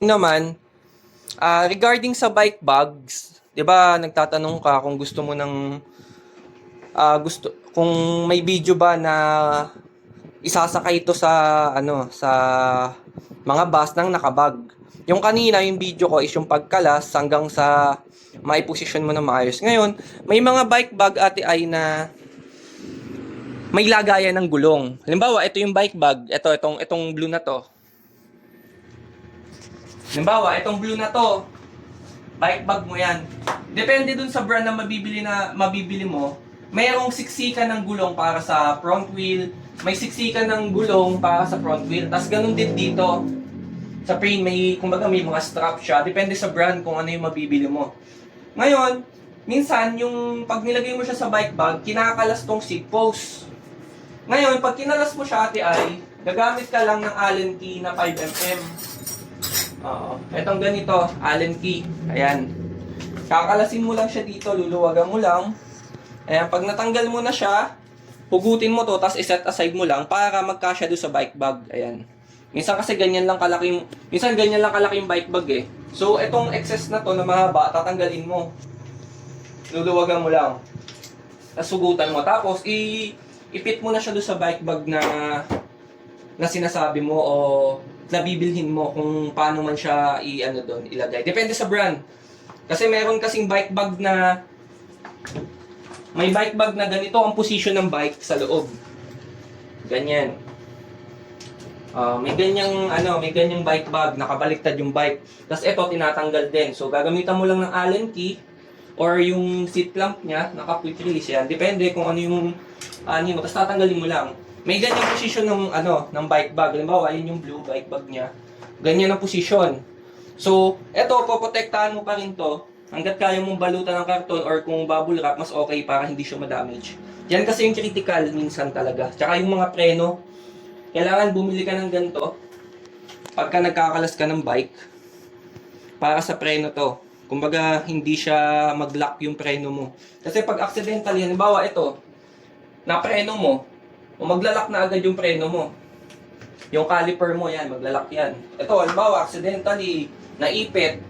Naman, regarding sa bike bags, 'di ba nagtatanong ka kung gusto mo ng kung may video ba na isasakay ito sa sa mga bus ng nakabag. Yung kanina, yung video ko is yung pagkalas hanggang sa maiposisyon mo na maayos. Ngayon, may mga bike bag ate ay na may lagayan ng gulong. Halimbawa, ito yung bike bag, itong blue na to. Halimbawa, itong blue na to, bike bag mo yan. Depende dun sa brand na mabibili mo. Mayroong siksikan ng gulong para sa front wheel, may siksikan ng gulong para sa front wheel. Tapos ganun din dito. Sa frame, kumbaga may mga strap siya. Depende sa brand kung ano yung mabibili mo. Ngayon, minsan yung pag nilagay mo siya sa bike bag, kinakalas tong seat post. Ngayon, pag kinalas mo siya ate ay, gagamit ka lang ng Allen key na 5mm. Oo. Etong ganito, Allen key. Ayan. Kakalasin mo lang siya dito, luluwagan mo lang. Ayan, pag natanggal mo na siya, hugutin mo to, tapos iset aside mo lang para magkasya doon sa bike bag. Ayan. Minsan kasi ganyan lang kalaki yung bike bag eh. So, etong excess na to na mahaba, tatanggalin mo. Luluwagan mo lang. Tapos hugutan mo. Tapos, ipit mo na siya doon sa bike bag na sinasabi mo o nabibilhin mo kung paano man siya ilagay. Depende sa brand. Kasi meron kasing bike bag na may bike bag na ganito ang position ng bike sa loob. Ganyan. May ganyang bike bag, nakabaliktad yung bike. Tapos ito tinatanggal din. So gagamitan mo lang ng Allen key or yung seat clamp niya, naka-quick release yan. Depende kung ano yung mo. Tapos tatanggalin mo lang. May ganyang position ng bike bag. Halimbawa, ayun yung blue bike bag niya. Ganyan ang position. So, eto, poprotektahan mo pa rin to. Hanggat kaya mong balutan ng karton or kung bubble wrap, mas okay para hindi siya ma-damage. Yan kasi yung critical minsan talaga. Tsaka yung mga preno, kailangan bumili ka ng ganito pagka nagkakalas ka ng bike para sa preno to. Kumbaga, hindi siya mag-lock yung preno mo. Kasi pag accidental, halimbawa ito, na preno mo, o maglalak na agad yung preno mo. Yung caliper mo, yan, maglalak yan. Ito, halimbawa, accidentally, naipit.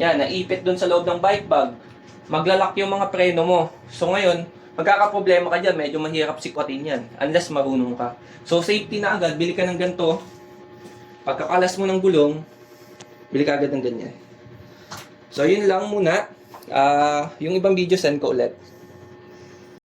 Yan, naipit dun sa loob ng bike bag. Maglalak yung mga preno mo. So ngayon, magkakaproblema ka dyan, medyo mahirap sikwatin yan. Unless marunong ka. So safety na agad, bili ka ng ganito. Pagkakalas mo ng gulong, bili ka agad ng ganyan. So yun lang muna. Yung ibang video send ko ulit.